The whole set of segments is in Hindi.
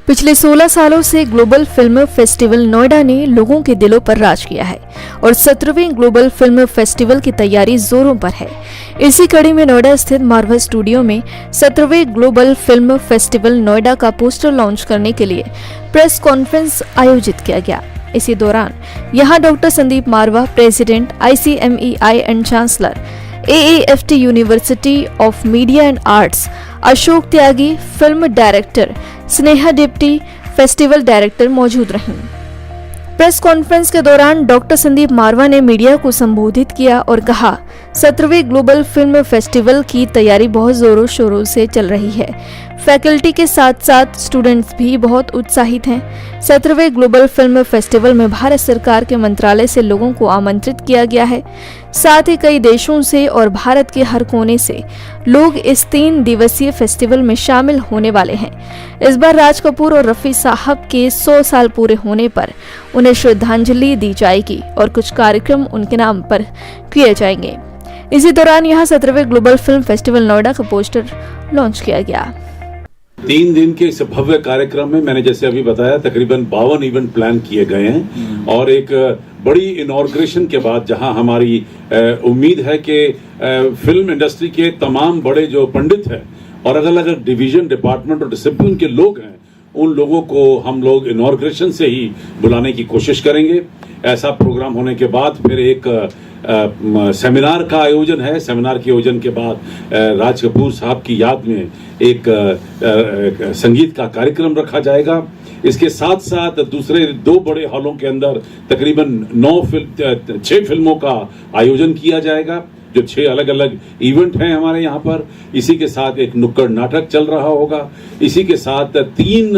पिछले 16 सालों से ग्लोबल फिल्म फेस्टिवल नोएडा ने लोगों के दिलों पर राज किया है और 17वें ग्लोबल फिल्म फेस्टिवल की तैयारी जोरों पर है। इसी कड़ी में नोएडा स्थित मार्वा स्टूडियो में 17वें ग्लोबल फिल्म फेस्टिवल नोएडा का पोस्टर लॉन्च करने के लिए प्रेस कॉन्फ्रेंस आयोजित किया गया। इसी दौरान यहां doctor Sandeep Marwah, president ICMEI and chancellor AAFT university of media and arts, Ashok Tyagi, film director Sneha deputy, festival director मौजूद रहीं। प्रेस कॉन्फ्रेंस के दौरान डॉक्टर संदीप मारवा ने मीडिया को संबोधित किया और कहा, 17वें ग्लोबल फिल्म फेस्टिवल की तैयारी बहुत जोरों शोरों से चल रही है। फैकल्टी के साथ साथ स्टूडेंट्स भी बहुत उत्साहित हैं। 17वें ग्लोबल फिल्म फेस्टिवल में भारत सरकार के मंत्रालय से लोगों को आमंत्रित किया गया है। साथ ही कई देशों से और भारत के हर कोने से लोग इस 3 दिवसीय फेस्टिवल में शामिल होने वाले हैं। इस बार राज कपूर और रफी साहब के 100 साल पूरे होने पर उन्हें श्रद्धांजलि दी जाएगी और कुछ कार्यक्रम उनके नाम पर किए जाएंगे। इसी दौरान यहाँ 17वें ग्लोबल फिल्म फेस्टिवल नोएडा का पोस्टर लॉन्च किया गया। 3 दिन के इस भव्य कार्यक्रम में मैंने जैसे अभी बताया तकरीबन 52 इवेंट प्लान किए गए हैं और एक बड़ी इनॉग्रेशन के बाद जहां हमारी उम्मीद है कि फिल्म इंडस्ट्री के तमाम बड़े जो पंडित हैं और अलग अलग डिवीजन, डिपार्टमेंट और डिसिप्लिन के लोग हैं, उन लोगों को हम लोग इनॉग्रेशन से ही बुलाने की कोशिश करेंगे। ऐसा प्रोग्राम होने के बाद फिर एक सेमिनार का आयोजन है। सेमिनार के आयोजन के बाद राज कपूर साहब की याद में एक संगीत का कार्यक्रम रखा जाएगा। इसके साथ साथ दूसरे 2 बड़े हॉलों के अंदर तकरीबन 6 फिल्मों का आयोजन किया जाएगा, जो 6 अलग अलग इवेंट हैं हमारे यहाँ पर। इसी के साथ एक नुक्कड़ नाटक चल रहा होगा। इसी के साथ 3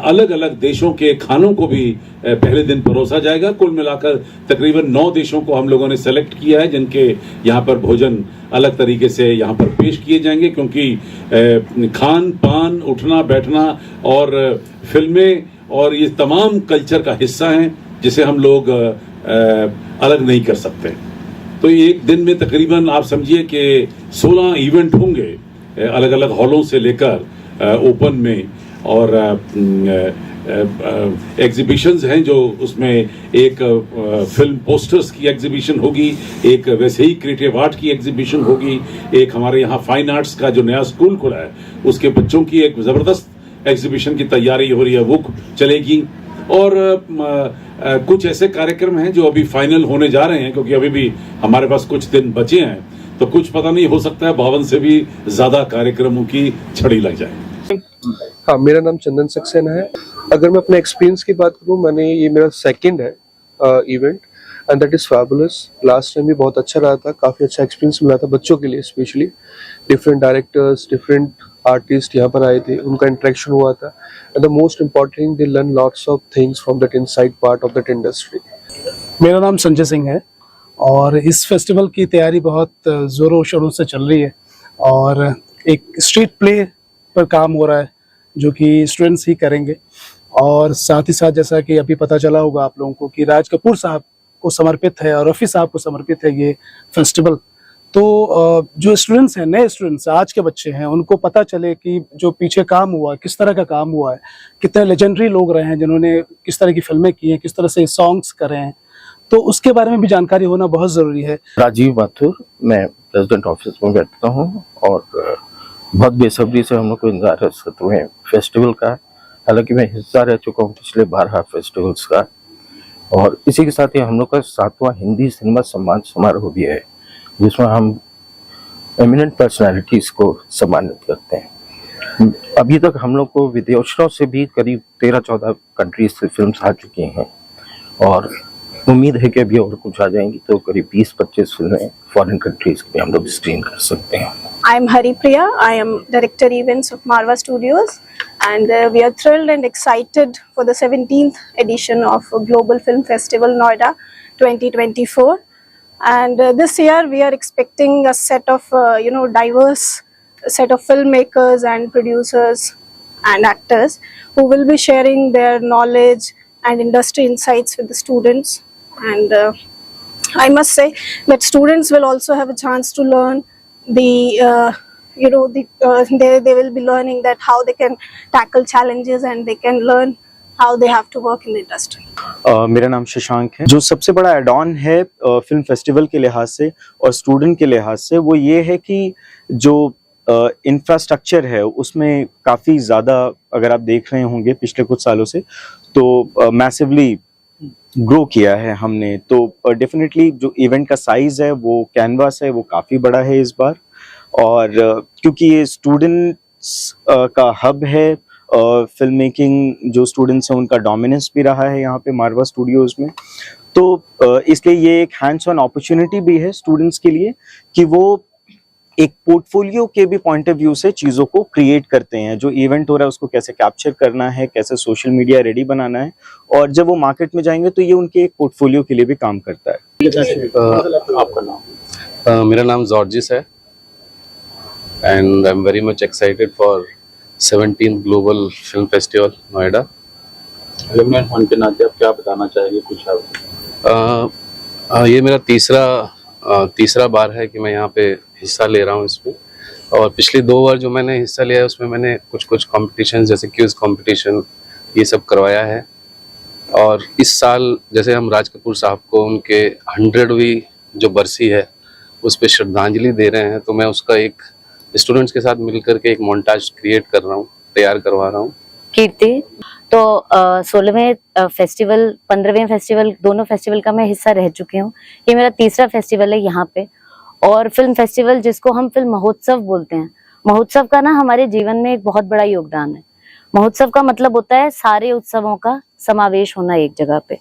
अलग अलग देशों के खानों को भी पहले दिन परोसा जाएगा। कुल मिलाकर तकरीबन 9 देशों को हम लोगों ने सेलेक्ट किया है, जिनके यहाँ पर भोजन अलग तरीके से यहाँ पर पेश किए जाएंगे, क्योंकि खान पान, उठना बैठना और फिल्में और ये तमाम कल्चर का हिस्सा हैं, जिसे हम लोग अलग नहीं कर सकते। तो एक दिन में तकरीबन आप समझिए कि 16 इवेंट होंगे अलग अलग हॉलों से लेकर ओपन में, और एग्जीबिशंस हैं जो उसमें एक फिल्म पोस्टर्स की एग्जीबिशन होगी, एक वैसे ही क्रिएटिव आर्ट की एग्जीबिशन होगी, एक हमारे यहाँ फाइन आर्ट्स का जो नया स्कूल खुला है उसके बच्चों की एक ज़बरदस्त एग्जीबिशन की तैयारी हो रही है, वो चलेगी। और कुछ ऐसे कार्यक्रम हैं जो अभी फाइनल होने जा रहे हैं, क्योंकि अभी भी हमारे पास कुछ दिन बचे हैं, तो कुछ पता नहीं, हो सकता है 52 से भी ज़्यादा कार्यक्रमों की छड़ी लग जाए। हाँ, मेरा नाम चंदन सक्सेना है। अगर मैं अपने एक्सपीरियंस की बात करूँ, ये मेरा 2nd है event and that is fabulous. Last time भी बहुत अच्छा रहा था, काफ़ी अच्छा एक्सपीरियंस मिला था बच्चों के लिए। Specially different directors, different artist यहाँ पर आए थे, उनका इंटरेक्शन हुआ था। And the most important, they learn lots of things from that inside part of that industry. मेरा नाम संजय सिंह है और इस फेस्टिवल की तैयारी बहुत ज़ोरों शोरों से चल रही है और एक स्ट्रीट प्ले पर काम हो रहा है जो कि स्टूडेंट्स ही करेंगे। और साथ ही साथ जैसा कि अभी पता चला होगा आप लोगों को कि राज कपूर साहब को समर्पित है और रफ़ी साहब को समर्पित है ये फेस्टिवल। तो जो स्टूडेंट्स हैं, नए स्टूडेंट्स, आज के बच्चे हैं, उनको पता चले कि जो पीछे काम हुआ, किस तरह का काम हुआ है, कितने लेजेंडरी लोग रहे हैं जिन्होंने किस तरह की फिल्में की हैं, किस तरह से सॉन्ग्स करे हैं, तो उसके बारे में भी जानकारी होना बहुत ज़रूरी है। राजीव माथुर, मैं प्रेसिडेंट ऑफिस में बैठता हूँ और बहुत बेसब्री से हम लोग को इंतजार है 17वें फेस्टिवल का। हालांकि मैं हिस्सा रह चुका हूँ पिछले 12 फेस्टिवल्स का, और इसी के साथ ही हम लोग का 7वां हिंदी सिनेमा सम्मान समारोह भी है, जिसमें हम एमिनेंट पर्सनालिटीज़ को सम्मानित करते हैं। अभी तक हम लोग को विदेशों से भी करीब 13-14 कंट्रीज से फिल्म्स आ चुकी हैं और उम्मीद है कि अभी और कुछ आ जाएंगी, तो करीब 20-25 फिल्में फॉरेन कंट्रीज की हम लोग स्क्रीन कर सकते हैं। I am Haripriya. I am Director Events of Marva Studios, and we are thrilled and excited for the 17th edition of Global Film Festival Noida 2024. And this year we are expecting a set of diverse set of filmmakers and producers and actors who will be sharing their knowledge and industry insights with the students. And I must say that students will also have a chance to learn the they will be learning that how they can tackle challenges and they can learn how they have to work in the industry. मेरा नाम शशांक है। जो सबसे बड़ा एड ऑन है फिल्म फेस्टिवल के लिहाज से और स्टूडेंट के लिहाज से वो ये है कि जो इंफ्रास्ट्रक्चर है उसमें काफ़ी ज़्यादा, अगर आप देख रहे होंगे पिछले कुछ सालों से, तो मैसिवली ग्रो किया है हमने। तो डेफिनेटली जो इवेंट का साइज़ है, वो कैनवास है, वो काफ़ी बड़ा है इस बार। और क्योंकि ये स्टूडेंट्स का हब है, फिल्म मेकिंग जो स्टूडेंट्स हैं उनका डोमिनेंस भी रहा है यहाँ पे मारवा स्टूडियोज़ में, तो इसलिए ये एक हैंड्स ऑन अपॉर्चुनिटी भी है स्टूडेंट्स के लिए कि वो एक पोर्टफोलियो के भी पॉइंट ऑफ व्यू से चीज़ों को क्रिएट करते हैं। जो इवेंट हो रहा है उसको कैसे कैप्चर करना है, कैसे सोशल मीडिया रेडी बनाना है, और जब वो मार्केट में जाएंगे तो ये उनके एक पोर्टफोलियो के लिए भी काम करता है। आपका नाम? मेरा नाम जॉर्जिस है and I am very much excited for 17th global film festival Noida. Alumni होने के नाते आप क्या बताना चाहेंगे कुछ आप? ये मेरा तीसरा बार है कि मैं यहाँ पे हिस्सा ले रहा हूँ इसमें, और पिछले 2 बार जो मैंने हिस्सा लिया है उसमें मैंने कुछ कंपटीशन जैसे क्विज कंपटीशन ये सब करवाया है। और इस साल जैसे हम राज कपूर साहब को उनके 100वीं जो बरसी है उस पर श्रद्धांजलि दे रहे हैं, तो मैं उसका एक स्टूडेंट्स के साथ मिलकर के एक मोन्टाज क्रिएट कर रहा हूँ, तैयार करवा रहा हूँ। कीर्ति, तो 16वें फेस्टिवल 15वें फेस्टिवल दोनों फेस्टिवल का मैं हिस्सा रह चुकी हूँ। ये मेरा तीसरा फेस्टिवल है यहाँ पे। और फिल्म फेस्टिवल जिसको हम फिल्म महोत्सव बोलते हैं, महोत्सव का ना हमारे जीवन में एक बहुत बड़ा योगदान है। महोत्सव का मतलब होता है सारे उत्सवों का समावेश होना एक जगह पे।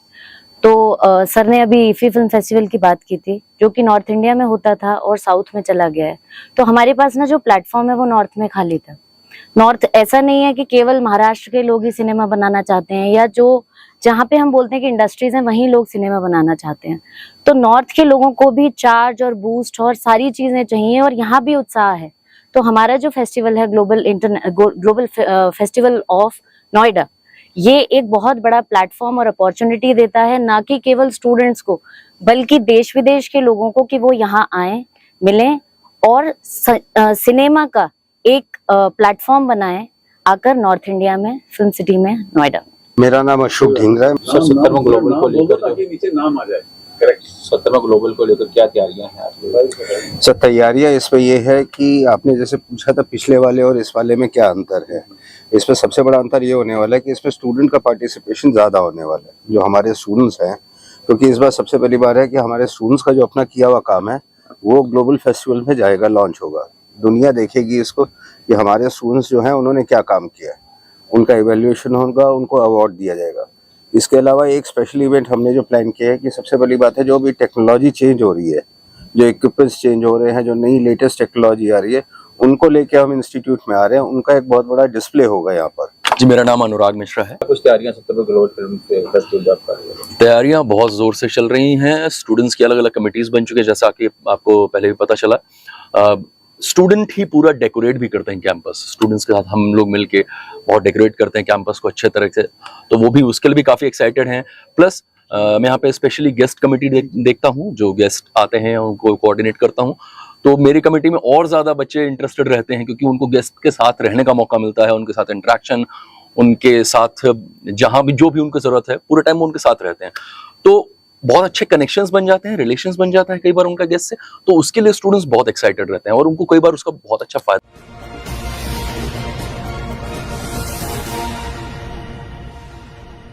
तो सर ने अभी ईफी फिल्म फेस्टिवल की बात की थी जो कि नॉर्थ इंडिया में होता था और साउथ में चला गया है। तो हमारे पास ना जो प्लेटफॉर्म है वो नॉर्थ में खाली था। नॉर्थ ऐसा नहीं है कि केवल महाराष्ट्र के लोग ही सिनेमा बनाना चाहते हैं, या जो जहाँ पे हम बोलते हैं कि इंडस्ट्रीज हैं वहीं लोग सिनेमा बनाना चाहते हैं। तो नॉर्थ के लोगों को भी चार्ज और बूस्ट और सारी चीजें चाहिए, और यहाँ भी उत्साह है। तो हमारा जो फेस्टिवल है ग्लोबल फेस्टिवल ऑफ नोएडा, ये एक बहुत बड़ा प्लेटफॉर्म और अपॉर्चुनिटी देता है, ना कि केवल स्टूडेंट्स को बल्कि देश विदेश के लोगों को कि वो यहाँ आए, मिलें और सिनेमा का एक प्लेटफॉर्म बनाएं आकर नॉर्थ इंडिया में फिल्म सिटी में नोएडा। मेरा नाम अशोक ढींगरा है। 70वां ग्लोबल को लेकर नीचे नाम आ जाए, करेक्ट, 70वां ग्लोबल को लेकर क्या तैयारियां हैं आपकी? सर, तैयारियां इसमें ये है कि आपने जैसे पूछा था पिछले वाले और इस वाले में क्या अंतर है। इसमें सबसे बड़ा अंतर ये होने वाला है कि इसमें स्टूडेंट का पार्टिसिपेशन ज़्यादा होने वाला है, जो हमारे स्टूडेंट्स हैं, क्योंकि इस बार सबसे पहली बार है कि हमारे स्टूडेंट्स का जो अपना किया हुआ काम है वो ग्लोबल फेस्टिवल में जाएगा, लॉन्च होगा। दुनिया देखेगी इसको कि हमारे स्टूडेंट्स जो हैं उन्होंने क्या काम किया है, उनका इवैल्यूएशन होगा, उनको अवार्ड दिया जाएगा। इसके अलावा एक स्पेशल इवेंट हमने जो प्लान किया है कि सबसे बड़ी बात है, जो भी टेक्नोलॉजी चेंज हो रही है, जो इक्विपमेंट्स चेंज हो रहे हैं, जो नई लेटेस्ट टेक्नोलॉजी आ रही है, उनको लेके हम इंस्टीट्यूट में आ रहे हैं। उनका एक बहुत बड़ा डिस्प्ले होगा यहाँ पर। जी, मेरा नाम अनुराग मिश्रा है। कुछ तैयारियां 70वें ग्लोबल फिल्म फेस्टिवल कर रही है? तैयारियां बहुत जोर से चल रही हैं। स्टूडेंट्स की अलग अलग कमिटीज बन चुके हैं, जैसा कि आपको पहले भी पता चला। स्टूडेंट ही पूरा डेकोरेट भी करते हैं कैंपस। स्टूडेंट्स के साथ हम लोग मिलके बहुत डेकोरेट करते हैं कैंपस को अच्छे तरह से, तो वो भी उसके लिए भी काफ़ी एक्साइटेड हैं। प्लस मैं यहाँ पे स्पेशली गेस्ट कमेटी देखता हूँ, जो गेस्ट आते हैं उनको कोऑर्डिनेट करता हूँ। तो मेरी कमेटी में और ज़्यादा बच्चे इंटरेस्टेड रहते हैं, क्योंकि उनको गेस्ट के साथ रहने का मौका मिलता है, उनके साथ इंटरेक्शन, उनके साथ जहाँ भी जो भी उनको ज़रूरत है पूरे टाइम वो उनके साथ रहते हैं। तो बहुत अच्छे कनेक्शंस बन जाते हैं, रिलेशंस बन जाता है कई बार उनका गेस्ट से। तो उसके लिए स्टूडेंट्स बहुत एक्साइटेड रहते हैं और उनको कई बार उसका बहुत अच्छा फायदा